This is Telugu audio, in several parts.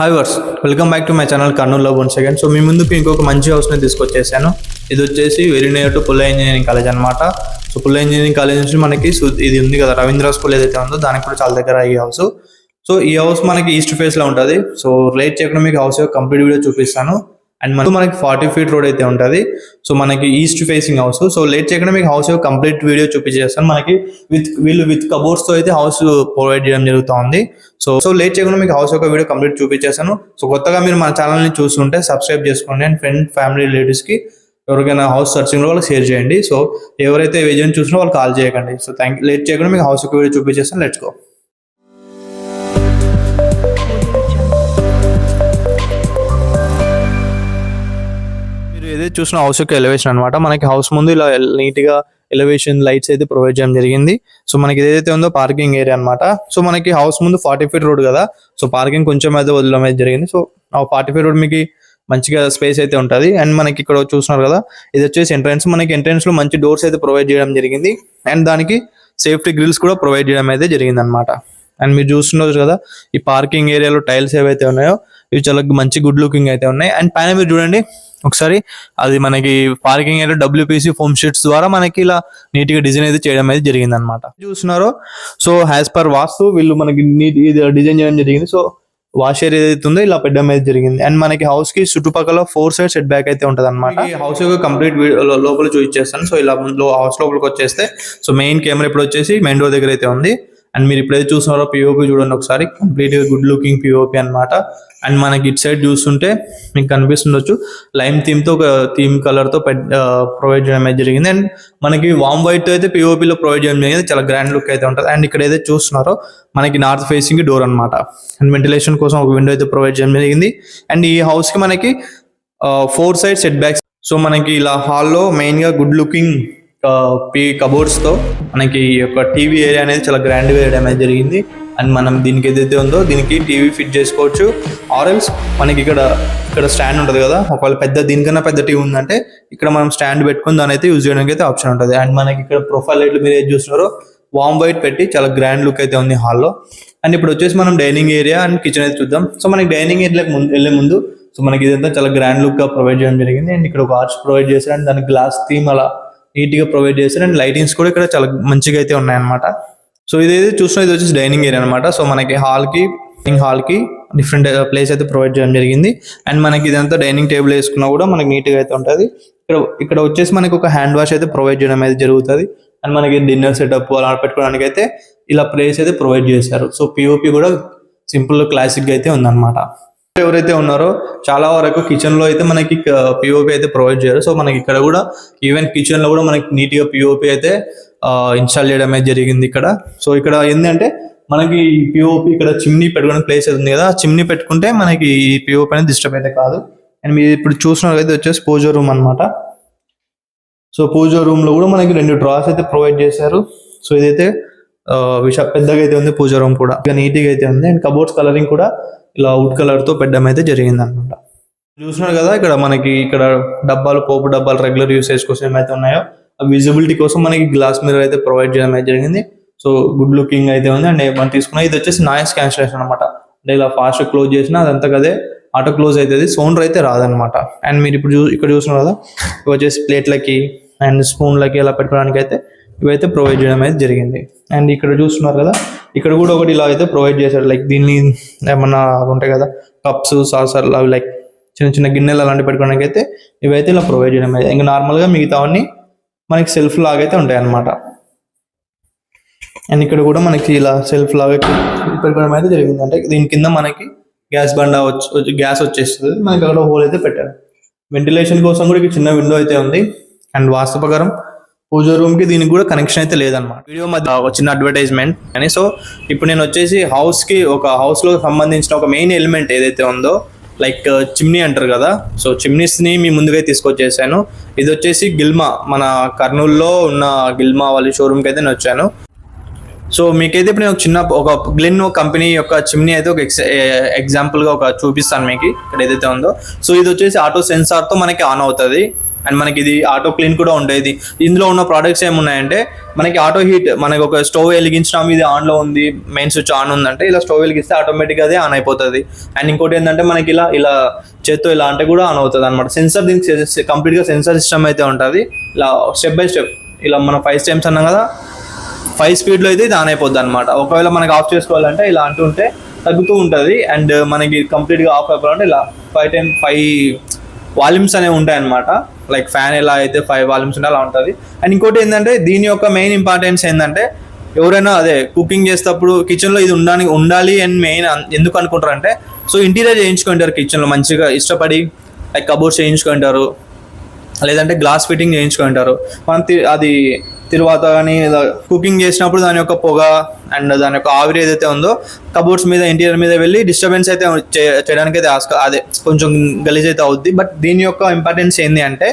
హాయ్ వర్స్, welcome back to my channel Kurnool love once again. So మీ ముందుకు ఇంకొక మంచి హౌస్ని తీసుకొచ్చేసాను. ఇది వచ్చేసి very near to Pulla engineering college అనమాట. సో పుల్ల ఇంజనీరింగ్ కాలేజ్ నుంచి మనకి ఇది ఉంది కదా, రవీంద్ర స్కూల్ ఏదైతే ఉందో దానికి కూడా చాలా దగ్గర ఈ హౌస్. సో ఈ హౌస్ మనకి ఈస్ట్ ఫేస్ లో ఉంటుంది. సో లేట్ చేయకుండా మీకు హౌస్ యొక్క కంప్లీట్ వీడియో చూపిస్తాను. అండ్ మనకి 40 feet రోడ్ అయితే ఉంటుంది. సో మనకి east facing house. So late చేయకుండా మీకు హౌస్ యొక్క కంప్లీట్ వీడియో చూపించేస్తాను. మనకి విత్ కబోర్డ్స్ తో అయితే హౌస్ ప్రొవైడ్ చేయడం జరుగుతుంది. సో లేట్ చేయకుండా మీకు హౌస్ యొక్క వీడియో కంప్లీట్ చూపించేస్తాను. సో కొత్తగా మీరు మన ఛానల్ ని చూస్తుంటే సబ్స్క్రైబ్ చేసుకోండి అండ్ ఫ్రెండ్ ఫ్యామిలీ రిలేటివ్స్ కి ఎవరికైనా హౌస్ సర్చింగ్ లో వాళ్ళకి షేర్ చేయండి. సో ఎవరైతే ఏజెంట్ చూసినా వాళ్ళు కాల్ చేయకండి. సో లేట్ చేయకుండా మీకు హౌస్ యొక్క వీడియో చూపించేస్తాను. Let's go. ఏదైతే చూసిన హౌస్ యొక్క ఎలివేషన్ అనమాట. మనకి హౌస్ ముందు ఇలా నీట్ గా ఎలివేషన్ లైట్స్ అయితే ప్రొవైడ్ చేయడం జరిగింది. సో మనకి ఏదైతే ఉందో పార్కింగ్ ఏరియా అనమాట. సో మనకి హౌస్ ముందు 40 feet రోడ్ కదా, సో పార్కింగ్ కొంచెం అయితే వదలడం అయితే జరిగింది. సో ఆ 40 feet రోడ్ మీకు మంచిగా స్పేస్ అయితే ఉంటుంది. అండ్ మనకి ఇక్కడ చూస్తున్నారు కదా, ఇది వచ్చేసి ఎంట్రన్స్. మనకి ఎంట్రన్స్ లో మంచి డోర్స్ అయితే ప్రొవైడ్ చేయడం జరిగింది. అండ్ దానికి సేఫ్టీ గ్రిల్స్ కూడా ప్రొవైడ్ చేయడం అయితే జరిగింది అనమాట. అండ్ మీరు చూస్తున్నారు కదా, ఈ పార్కింగ్ ఏరియాలో టైల్స్ ఏవైతే ఉన్నాయో ఇవి చాలా మంచి గుడ్ లుకింగ్ అయితే ఉన్నాయి. అండ్ పైన మీరు చూడండి ఒకసారి, అది మనకి parking area WPC foam sheets ద్వారా మనకి ఇలా నీట్ గా డిజైన్ అయితే చేయడం అయితే జరిగింది అనమాట. చూస్తున్నారు, సో యాజ్ పర్ వాస్తు వీళ్ళు మనకి నీట్ డిజైన్ చేయడం జరిగింది. సో వాష్ ఏరియా ఏదైతే ఉందో ఇలా పెట్టడం అయితే జరిగింది. అండ్ మనకి హౌస్ కి చుట్టుపక్కల 4 sides సెట్ బ్యాక్ అయితే ఉంటది అనమాట. ఈ హౌస్ యొక్క కంప్లీట్ లోపల చూపించేస్తాను. సో ఇలా హౌస్ లోపలికి వచ్చేస్తే, సో మెయిన్ కెమెరా ఇప్పుడు వచ్చేసి మెయిన్ డోర్ దగ్గర అయితే ఉంది. అండ్ మీరు ఇప్పుడైతే చూస్తున్నారో పిఓపి చూడండి ఒకసారి, కంప్లీట్ గా గుడ్ లుకింగ్ పిఓపి అనమాట. అండ్ మనకి ఇటు సైడ్ చూస్తుంటే మీకు కనిపిస్తుండొచ్చు, లైమ్ థీమ్ తో ఒక థీమ్ కలర్ తో ప్రొవైడ్ చేయడం అయితే జరిగింది. అండ్ మనకి వామ్ వైట్ అయితే పిఓపిలో ప్రొవైడ్ చేయడం జరిగింది. చాలా గ్రాండ్ లుక్ అయితే ఉంటుంది. అండ్ ఇక్కడ ఏదైతే చూస్తున్నారో మనకి నార్త్ ఫేసింగ్ డోర్ అనమాట. అండ్ వెంటిలేషన్ కోసం ఒక విండో అయితే ప్రొవైడ్ చేయడం జరిగింది. అండ్ ఈ హౌస్ కి మనకి 4 sides సెట్ బ్యాక్స్. సో మనకి ఇలా హాల్లో మెయిన్ గా గుడ్ లుకింగ్ కబోర్డ్స్ తో మనకి ఒక టీవీ ఏరియా అనేది చాలా గ్రాండ్ గా వేయడం అనేది జరిగింది. అండ్ మనం దీనికి ఏదైతే ఉందో దీనికి టీవీ ఫిట్ చేసుకోవచ్చు. ఆర్ఎల్స్ మనకి ఇక్కడ స్టాండ్ ఉంటుంది కదా, ఒకవేళ దీనికన్నా పెద్ద టీవీ ఉందంటే ఇక్కడ మనం స్టాండ్ పెట్టుకుని దాని అయితే యూజ్ చేయడానికి అయితే ఆప్షన్ ఉంటుంది. అండ్ మనకి ఇక్కడ ప్రొఫైల్ లైట్లు మీరు ఏది చూస్తున్నారో వామ్ వైట్ పెట్టి చాలా గ్రాండ్ లుక్ అయితే ఉంది హాల్లో. అండ్ ఇప్పుడు వచ్చేసి మనం డైనింగ్ ఏరియా అండ్ కిచెన్ అయితే చూద్దాం. సో మనకి డైనింగ్ ఏరియాకి వెళ్ళే ముందు సో మనకి ఇదంతా చాలా గ్రాండ్ లుక్ గా ప్రొవైడ్ చేయడం జరిగింది. అండ్ ఇక్కడ ఒక ఆర్చ్ ప్రొవైడ్ చేశారు. అండ్ దానికి గ్లాస్ థీమ్ అలా నీట్ గా ప్రొవైడ్ చేశారు. అండ్ లైటింగ్స్ కూడా ఇక్కడ చాలా మంచిగా అయితే ఉన్నాయన్నమాట. సో ఇదైతే చూస్తున్నా ఇది వచ్చేసి డైనింగ్ ఏరియా అనమాట. సో మనకి హాల్ కి డిఫరెంట్ ప్లేస్ అయితే ప్రొవైడ్ చేయడం జరిగింది. అండ్ మనకి ఇదంతా డైనింగ్ టేబుల్ వేసుకున్నా కూడా మనకి నీట్ గా అయితే ఉంటుంది. ఇక్కడ వచ్చేసి మనకి ఒక హ్యాండ్ వాష్ అయితే ప్రొవైడ్ చేయడం అయితే జరుగుతుంది. అండ్ మనకి డిన్నర్ సెటప్ అలా పెట్టుకోవడానికి అయితే ఇలా ప్లేస్ అయితే ప్రొవైడ్ చేశారు. సో పిఓపి కూడా సింపుల్ క్లాసిక్ గా అయితే ఉందన్నమాట. ఎవరైతే ఉన్నారో చాలా వరకు కిచెన్ లో అయితే మనకి పిఓపి అయితే ప్రొవైడ్ చేయరు. సో మనకి ఇక్కడ కూడా ఈవెన్ కిచెన్ లో కూడా మనకి నీట్ గా పిఓపి అయితే ఇన్స్టాల్ చేయడం అయితే జరిగింది ఇక్కడ. సో ఇక్కడ ఏంటంటే మనకి పిఓపి ఇక్కడ చిమ్నీ పెట్టుకునే ప్లేస్ అయితే ఉంది కదా, చిమ్నీ పెట్టుకుంటే మనకి ఈ పిఓపి అనేది డిస్టర్బ్ అయితే కాదు. అండ్ మీరు ఇప్పుడు చూసినట్లయితే వచ్చేసి పూజా రూమ్ అనమాట. సో పూజా రూమ్ లో కూడా మనకి 2 drawers అయితే ప్రొవైడ్ చేశారు. సో ఇదైతే పెద్దగా అయితే ఉంది. పూజా రూమ్ కూడా నీట్ గా అయితే ఉంది. అండ్ కబోర్డ్స్ కలరింగ్ కూడా ఇలా వుడ్ కలర్ తో పెట్టడం అయితే జరిగింది అనమాట. చూస్తున్నారు కదా, ఇక్కడ పోపు డబ్బాలు రెగ్యులర్ యూసేజ్ కోసం ఏమైతే ఉన్నాయో ఆ విజిబిలిటీ కోసం మనకి గ్లాస్ మిర్రర్ అయితే ప్రొవైడ్ చేయడం అయితే జరిగింది. సో గుడ్ లుకింగ్ అయితే ఉంది. అండ్ మనం తీసుకున్న ఇది వచ్చేసి నాయిస్ క్యాన్సిలేషన్ అనమాట. అంటే ఇలా ఫాస్ట్ క్లోజ్ చేసినా అదంతా కదే ఆటో క్లోజ్ అవుతుంది, సౌండ్ అయితే రాదనమాట. అండ్ మీరు ఇక్కడ చూస్తున్నారు కదా, ఇవి వచ్చేసి ప్లేట్లకి అండ్ స్పూన్లకి ఇలా పెట్టుకోవడానికి అయితే ఇవైతే ప్రొవైడ్ చేయడం అయితే జరిగింది. అండ్ ఇక్కడ చూస్తున్నారు కదా, ఇక్కడ కూడా ఒకటి ఇలా అయితే ప్రొవైడ్ చేశారు. లైక్ దీన్ని ఏమన్నా ఉంటాయి కదా, కప్స్ సాసర్లు అవి లైక్ చిన్న చిన్న గిన్నెలు అలాంటి పెట్టుకోవడానికి అయితే ఇవైతే ఇలా ప్రొవైడ్ చేయడం అయితే. ఇంకా నార్మల్గా మిగతావన్నీ మనకి సెల్ఫ్ లాగైతే ఉంటాయి అన్నమాట. అండ్ ఇక్కడ కూడా మనకి ఇలా సెల్ఫ్ లాగా పెట్టుకోవడం అయితే జరిగింది. అంటే దీని కింద మనకి గ్యాస్ బండ గ్యాస్ వచ్చేస్తుంది. మనకి అక్కడ హోల్ అయితే పెట్టారు. వెంటిలేషన్ కోసం కూడా ఇక్కడ చిన్న విండో అయితే ఉంది. అండ్ వాస్తు ప్రకారం పూజా రూమ్ కి దీనికి కూడా కనెక్షన్ అయితే లేదన్నమాట. వీడియో మధ్య ఒక చిన్న అడ్వర్టైజ్మెంట్ అని. సో ఇప్పుడు నేను వచ్చేసి ఒక హౌస్ లో సంబంధించిన ఒక మెయిన్ ఎలిమెంట్ ఏదైతే ఉందో లైక్ చిమ్నీ అంటారు కదా, సో చిమ్నీస్ ని మీ ముందుగా తీసుకొచ్చేసాను. ఇది వచ్చేసి గిల్మా, మన కర్నూలులో ఉన్న గిల్మా వాళ్ళ షోరూమ్ కి అయితే నేను వచ్చాను. సో మీకైతే ఇప్పుడు నేను ఒక గ్లిన్ కంపెనీ యొక్క చిమ్నీ అయితే ఒక ఎగ్జాంపుల్ గా చూపిస్తాను మీకు ఇక్కడ ఏదైతే ఉందో. సో ఇది వచ్చేసి ఆటో సెన్సార్ తో మనకి ఆన్ అవుతుంది. అండ్ మనకి ఇది ఆటో క్లీన్ కూడా ఉండేది. ఇందులో ఉన్న ప్రోడక్ట్స్ ఏమున్నాయంటే మనకి ఆటో హీట్, మనకి ఒక స్టవ్ వెలిగించినాము, ఇది ఆన్లో ఉంది, మెయిన్ స్విచ్ ఆన్ ఉందంటే ఇలా స్టవ్ వెలిగిస్తే ఆటోమేటిక్గా అదే ఆన్ అయిపోతుంది. అండ్ ఇంకోటి ఏంటంటే మనకి ఇలా ఇలా చేత్తో ఇలా అంటే కూడా ఆన్ అవుతుంది అనమాట. సెన్సర్, దీనికి కంప్లీట్గా సెన్సర్ సిస్టమ్ అయితే ఉంటుంది. ఇలా స్టెప్ బై స్టెప్ ఇలా మనం 5 స్టెప్స్ అన్నాం కదా, 5 స్పీడ్లో అయితే ఇది ఆన్ అయిపోద్ది అనమాట. ఒకవేళ మనకి ఆఫ్ చేసుకోవాలంటే ఇలా అంటుంటే తగ్గుతూ ఉంటుంది. అండ్ మనకి కంప్లీట్గా ఆఫ్ అయిపోవాలంటే ఇలా 5 వాల్యూమ్స్ అనేవి ఉంటాయి అనమాట. లైక్ ఫ్యాన్ ఎలా అయితే 5 వాల్యూమ్స్ ఉంటే అలా ఉంటుంది. అండ్ ఇంకోటి ఏంటంటే దీని యొక్క మెయిన్ ఇంపార్టెన్స్ ఏంటంటే ఎవరైనా అదే కుకింగ్ చేసేటప్పుడు కిచెన్లో ఇది ఉండాలి అండ్ మెయిన్ ఎందుకు అనుకుంటారంటే, సో ఇంటీరియర్ చేయించుకుంటారు కిచెన్లో మంచిగా ఇష్టపడి, లైక్ కబోర్డ్స్ చేయించుకుంటారు, లేదంటే గ్లాస్ ఫిట్టింగ్ చేయించుకుంటారు. మనం అది తర్వాత కానీ కుకింగ్ చేసినప్పుడు దాని యొక్క పొగ అండ్ దాని యొక్క ఆవిరి ఏదైతే ఉందో కబోర్డ్స్ మీద, ఇంటీరియర్ మీద వెళ్ళి డిస్టర్బెన్స్ అయితే చేయడానికి అయితే అదే కొంచెం గలీజ్ అయితే అవుద్ది. బట్ దీని యొక్క ఇంపార్టెన్స్ ఏంటి అంటే,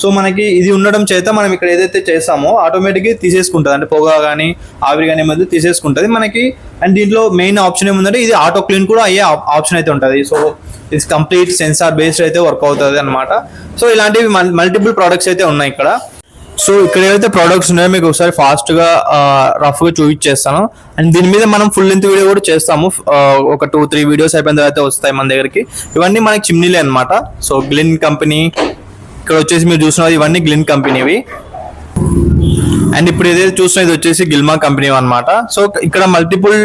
సో మనకి ఇది ఉండడం చేత మనం ఇక్కడ ఏదైతే చేస్తామో ఆటోమేటిక్గా తీసేసుకుంటుంది, అంటే పొగ కానీ ఆవిరి కానీ మధ్య తీసేసుకుంటుంది మనకి. అండ్ దీంట్లో మెయిన్ ఆప్షన్ ఏముందంటే ఇది ఆటో క్లీన్ కూడా అయ్యే ఆప్షన్ అయితే ఉంటుంది. సో ఇది కంప్లీట్ సెన్సార్ బేస్డ్ అయితే వర్క్ అవుతుంది అనమాట. సో ఇలాంటివి మల్టిపుల్ ప్రోడక్ట్స్ అయితే ఉన్నాయి ఇక్కడ. సో ఇక్కడ ఏవైతే ప్రోడక్ట్స్ ఉన్నాయో మీకు ఒకసారి ఫాస్ట్గా రఫ్గా చూపించేస్తాను. అండ్ దీని మీద మనం ఫుల్ లెంత్ వీడియో కూడా చేస్తాము. ఒక 2-3 వీడియోస్ అయిపోయిన తర్వాత వస్తాయి మన దగ్గరికి. ఇవన్నీ మనకి చిమ్నీలే అనమాట. సో గ్లిన్ కంపెనీ, ఇక్కడ వచ్చేసి మీరు చూస్తున్నది ఇవన్నీ గ్లిన్ కంపెనీవి. అండ్ ఇప్పుడు ఏదైతే చూస్తున్నా ఇది వచ్చేసి గిల్మా కంపెనీ అనమాట. సో ఇక్కడ మల్టిపుల్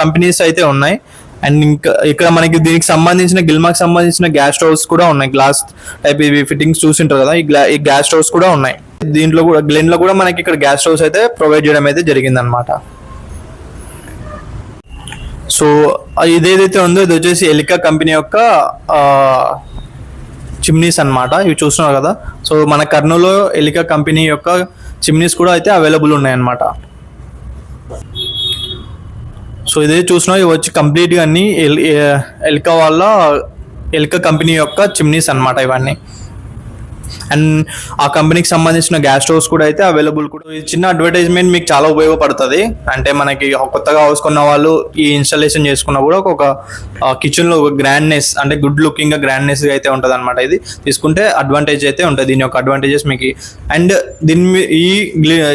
కంపెనీస్ అయితే ఉన్నాయి. అండ్ ఇంకా ఇక్కడ మనకి దీనికి సంబంధించిన గిల్మాకి సంబంధించిన గ్యాస్ స్టవ్స్ కూడా ఉన్నాయి. గ్లాస్ టైప్ ఇవి ఫిట్టింగ్స్ చూసింటారు కదా, ఈ గ్యాస్ స్టవ్స్ కూడా ఉన్నాయి. దీంట్లో కూడా గ్లెన్లో కూడా మనకి ఇక్కడ గ్యాస్ స్టవ్స్ అయితే ప్రొవైడ్ చేయడం అయితే జరిగింది అనమాట. సో ఇదేదైతే ఉందో ఇది వచ్చేసి ఎలికా కంపెనీ యొక్క చిమ్నీస్ అనమాట. ఇవి చూస్తున్నారు కదా. సో మన కర్నూలులో ఎలికా కంపెనీ యొక్క చిమ్నీస్ కూడా అయితే అవైలబుల్ ఉన్నాయన్నమాట. సో ఇదే చూసినా ఇవి వచ్చి కంప్లీట్గా అన్ని ఎలికా కంపెనీ యొక్క చిమ్నీస్ అనమాట ఇవన్నీ. అండ్ ఆ కంపెనీకి సంబంధించిన గ్యాస్ స్టవ్స్ కూడా అయితే అవైలబుల్ కూడా. ఈ చిన్న అడ్వర్టైజ్మెంట్ మీకు చాలా ఉపయోగపడుతుంది. అంటే మనకి కొత్తగా హౌస్ కొన్న వాళ్ళు ఈ ఇన్స్టాలేషన్ చేసుకున్న కూడా ఒక కిచెన్లో ఒక గ్రాండ్నెస్, అంటే గుడ్ లుకింగ్గా గ్రాండ్నెస్ అయితే ఉంటుంది అనమాట. ఇది తీసుకుంటే అడ్వాంటేజ్ అయితే ఉంటుంది. దీని యొక్క అడ్వాంటేజెస్ మీకు. అండ్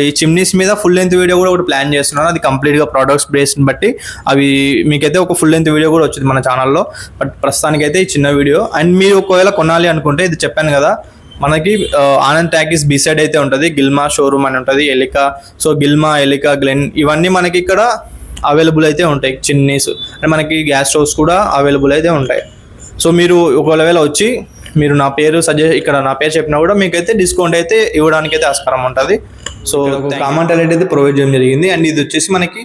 ఈ చిమ్నీస్ మీద ఫుల్ లెంత్ వీడియో కూడా ఒకటి ప్లాన్ చేస్తున్నాను. అది కంప్లీట్గా ప్రోడక్ట్స్ బేస్ని బట్టి అవి మీకైతే ఒక ఫుల్ లెంత్ వీడియో కూడా వచ్చింది మన ఛానల్లో. బట్ ప్రస్తుతానికైతే ఈ చిన్న వీడియో. అండ్ మీరు ఒకవేళ కొనాలి అనుకుంటే ఇది చెప్పాను కదా, మనకి ఆనంద్ టాకీస్ బిసైడ్ అయితే ఉంటుంది గిల్మా షోరూమ్ అని ఉంటుంది, Elica. So Gilma, Elica, Glenn ఇవన్నీ మనకి ఇక్కడ అవైలబుల్ అయితే ఉంటాయి. చిన్నీస్ అంటే మనకి గ్యాస్ స్టవ్స్ కూడా అవైలబుల్ అయితే ఉంటాయి. సో మీరు ఒకవేళ వచ్చి మీరు నా పేరు ఇక్కడ నా పేరు చెప్పినా కూడా మీకైతే డిస్కౌంట్ అయితే ఇవ్వడానికి అయితే ఆస్కారం ఉంటుంది. సో కామన్ టాయిలెట్ అయితే ప్రొవైడ్ చేయడం జరిగింది. అండ్ ఇది వచ్చేసి మనకి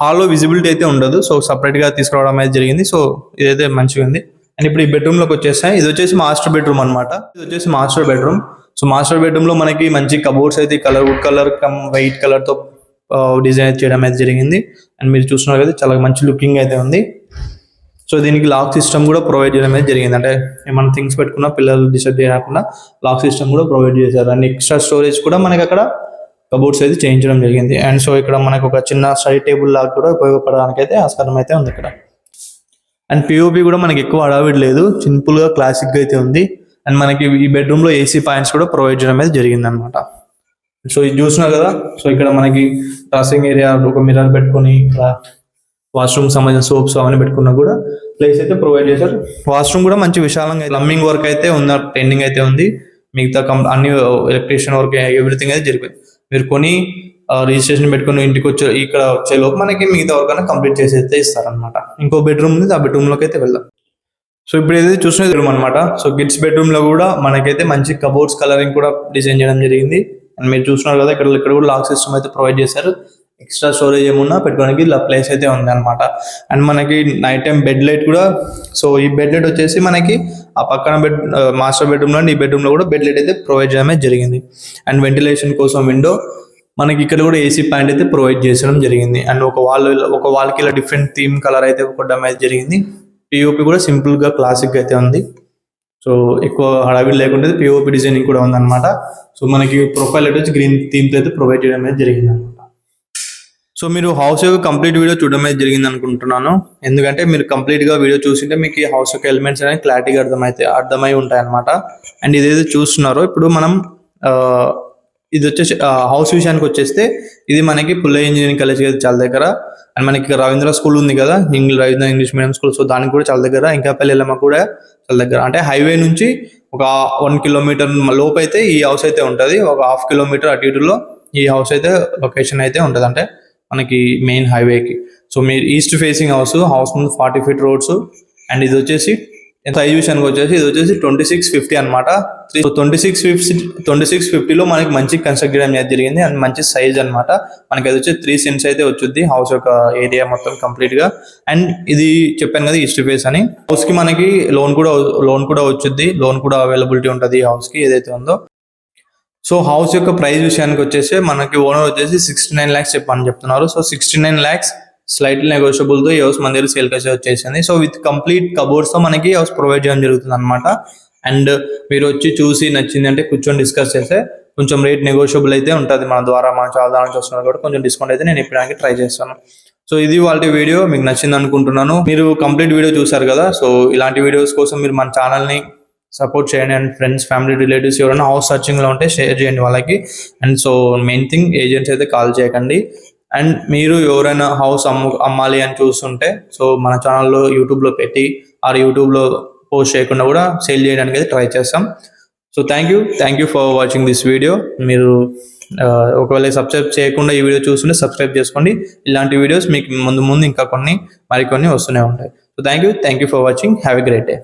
హాల్లో విజిబిలిటీ అయితే ఉండదు. సో సపరేట్గా తీసుకురావడం అయితే జరిగింది. సో ఇదైతే మంచిగా ఉంది. అండ్ ఇప్పుడు ఈ బెడ్రూమ్లోకి వచ్చేస్తాయి. ఇది వచ్చేసి మాస్టర్ బెడ్రూమ్ అనమాట. ఇది వచ్చేసి మాస్టర్ బెడ్రూమ్. సో మాస్టర్ బెడ్రూమ్లో మనకి మంచి కబోర్డ్స్ అయితే వుడ్ కలర్ వైట్ కలర్తో డిజైన్ చేయడం అయితే జరిగింది. అండ్ మీరు చూస్తున్నారు కదా, చాలా మంచి లుకింగ్ అయితే ఉంది. సో దీనికి లాక్ సిస్టమ్ కూడా ప్రొవైడ్ చేయడం అయితే జరిగింది. అంటే ఏమైనా థింగ్స్ పెట్టుకున్నా పిల్లలు డిస్టర్బ్ చేయకుండా లాక్ సిస్టమ్ కూడా ప్రొవైడ్ చేశారు. అండ్ ఎక్స్ట్రా స్టోరేజ్ కూడా మనకి అక్కడ కబోర్డ్స్ అయితే చేయించడం జరిగింది. అండ్ సో ఇక్కడ మనకు ఒక చిన్న స్టడీ టేబుల్ లాగా కూడా ఉపయోగపడడానికి అయితే ఆస్కారం అయితే ఉంది ఇక్కడ. అండ్ పిఓపి కూడా మనకి ఎక్కువ హడావిడి లేదు, సింపుల్గా క్లాసిక్గా అయితే ఉంది. అండ్ మనకి ఈ బెడ్రూమ్లో ఏసీ పాయింట్స్ కూడా ప్రొవైడ్ చేయడం అయితే జరిగింది అనమాట. సో ఇది చూసినా కదా. సో ఇక్కడ మనకి డ్రెస్సింగ్ ఏరియా, ఒక మిర్రర్ పెట్టుకొని ఇక్కడ వాష్రూమ్ సంబంధించిన సోప్స్ అవన్నీ పెట్టుకున్నా కూడా ప్లేస్ అయితే ప్రొవైడ్ చేశారు. వాష్రూమ్ కూడా మంచి విశాలంగా, ప్లంబింగ్ వర్క్ అయితే ఉన్న పెండింగ్ అయితే ఉంది. మిగతా అన్ని ఎలక్ట్రీషియన్ వర్క్ ఎవ్రీథింగ్ అయితే జరిగింది. మీరు కొని రిజిస్ట్రేషన్ పెట్టుకుని ఇంటికి ఇక్కడ వచ్చే లోపు మనకి మిగతా వర్క్ అనేది కంప్లీట్ చేసి అయితే ఇస్తారనమాట. ఇంకో బెడ్రూమ్ ఉంది, ఆ బెడ్రూమ్లోకి అయితే వెళ్దాం. సో ఇప్పుడు ఏదైతే చూసిన రూమ్ అనమాట. సో కిడ్స్ బెడ్రూమ్లో కూడా మనకైతే మంచి కబోర్డ్స్ కలరింగ్ కూడా డిజైన్ చేయడం జరిగింది. అండ్ మీరు చూస్తున్నారు కదా, ఇక్కడ కూడా లాక్ సిస్టమ్ అయితే ప్రొవైడ్ చేశారు. ఎక్స్ట్రా స్టోరేజ్ ఏమున్నా పెట్టుకోవడానికి ఇలా ప్లేస్ అయితే ఉంది అనమాట. అండ్ మనకి నైట్ టైం బెడ్ లైట్ కూడా. సో ఈ బెడ్ లైట్ వచ్చేసి మనకి ఆ పక్కన మాస్టర్ బెడ్రూమ్లో ఈ బెడ్రూమ్లో కూడా బెడ్ లైట్ అయితే ప్రొవైడ్ చేయడమే జరిగింది. అండ్ వెంటిలేషన్ కోసం విండో, మనకి ఇక్కడ కూడా ఏసీ పాయింట్ అయితే ప్రొవైడ్ చేయడం జరిగింది. అండ్ ఒక వాల్కి ఇలా డిఫరెంట్ థీమ్ కలర్ అయితే కొట్టడం అయితే జరిగింది. పిఓపి కూడా సింపుల్గా క్లాసిక్గా అయితే ఉంది. సో ఎక్కువ హడావిడి లేకుండా పిఓపి డిజైనింగ్ కూడా ఉందన్నమాట. సో మనకి ప్రొఫైల్ అయితే గ్రీన్ థీమ్తో అయితే ప్రొవైడ్ చేయడం అయితే జరిగింది అనమాట. సో సో మీరు హౌస్ యొక్క కంప్లీట్ వీడియో చూడడమే జరిగింది అనుకుంటున్నాను. ఎందుకంటే మీరు కంప్లీట్గా వీడియో చూసింటే మీకు ఈ హౌస్ యొక్క ఎలిమెంట్స్ అనేవి క్లారిటీగా అర్థమై ఉంటాయి అనమాట. అండ్ ఇదేదో చూస్తున్నారో ఇప్పుడు మనం ఇది వచ్చేసి హౌస్ విషయానికి వచ్చేస్తే ఇది మనకి పుల్లయ్య ఇంజనీరింగ్ కాలేజ్ చాలా దగ్గర. అండ్ మనకి రవీంద్ర స్కూల్ ఉంది కదా, Ravindra English medium school. So దానికి కూడా చాలా దగ్గర. ఇంకా పెళ్ళెల్లమ్మ కూడా చాలా దగ్గర. అంటే హైవే నుంచి ఒక 1 కిలోమీటర్ లోపు అయితే ఈ హౌస్ అయితే ఉంటుంది. ఒక 1/2 కిలోమీటర్ అటు ఇటులో ఈ హౌస్ అయితే లొకేషన్ అయితే ఉంటుంది, అంటే మనకి మెయిన్ హైవేకి. సో మీరు ఈస్ట్ ఫేసింగ్ హౌస్ ముందు 40 feet రోడ్స్. అండ్ ఇది వచ్చేసి సైజ్ విషయానికి వచ్చేసి ఇది వచ్చేసి 2650 అనమాట. 2650లో మనకి మంచి కన్స్ట్రక్ట్ చేయడం జరిగింది. అండ్ మంచి సైజ్ అనమాట. మనకి అది వచ్చి 3 cents అయితే వచ్చుద్ది హౌస్ యొక్క ఏరియా మొత్తం కంప్లీట్ గా. అండ్ ఇది చెప్పాను కదా ఈస్ట్ ఫేస్ అని. హౌస్ కి మనకి లోన్ కూడా వచ్చుద్ది. లోన్ కూడా అవైలబిలిటీ ఉంటుంది ఈ హౌస్ కి ఏదైతే ఉందో. సో హౌస్ యొక్క ప్రైస్ విషయానికి వచ్చేసి మనకి ఓనర్ వచ్చేసి 69 lakhs చెప్పని చెప్తున్నారు. సో 69 lakhs స్లైట్లీ నెగోషియబుల్ తో ఈ హౌస్ మన దగ్గర సేల్ కేసు వచ్చేసింది. సో విత్ కంప్లీట్ కబోర్డ్స్ తో మనకి హౌస్ ప్రొవైడ్ చేయడం జరుగుతుంది అనమాట. అండ్ మీరు వచ్చి చూసి నచ్చింది అంటే కూర్చొని డిస్కస్ చేస్తే కొంచెం రేట్ నెగోషియబుల్ అయితే ఉంటుంది. మన చాలా చూస్తున్నారు కూడా కొంచెం డిస్కౌంట్ అయితే నేను ఇప్పటికి ట్రై చేస్తాను. సో ఇది వాళ్ళ వీడియో మీకు నచ్చింది అనుకుంటున్నాను. మీరు కంప్లీట్ వీడియో చూసారు కదా. సో ఇలాంటి వీడియోస్ కోసం మీరు మన ఛానల్ని సపోర్ట్ చేయండి. అండ్ ఫ్రెండ్స్, ఫ్యామిలీ, రిలేటివ్స్ ఎవరైనా హౌస్ సర్చింగ్లో ఉంటే షేర్ చేయండి వాళ్ళకి. And so main thing, agents అయితే కాల్ చేయకండి. అండ్ మీరు ఎవరైనా హౌస్ అమ్మాలి అని చూస్తుంటే సో మన ఛానల్లో యూట్యూబ్లో పెట్టి యూట్యూబ్లో పోస్ట్ చేయకుండా కూడా సేల్ చేయడానికి అయితే ట్రై చేస్తాం. So thank you for watching this video. మీరు ఒకవేళ సబ్స్క్రైబ్ చేయకుండా ఈ వీడియో చూస్తుంటే సబ్స్క్రైబ్ చేసుకోండి. ఇలాంటి వీడియోస్ మీకు ముందు ఇంకా మరికొన్ని వస్తూనే ఉంటాయి. So thank you for watching. Have a great day.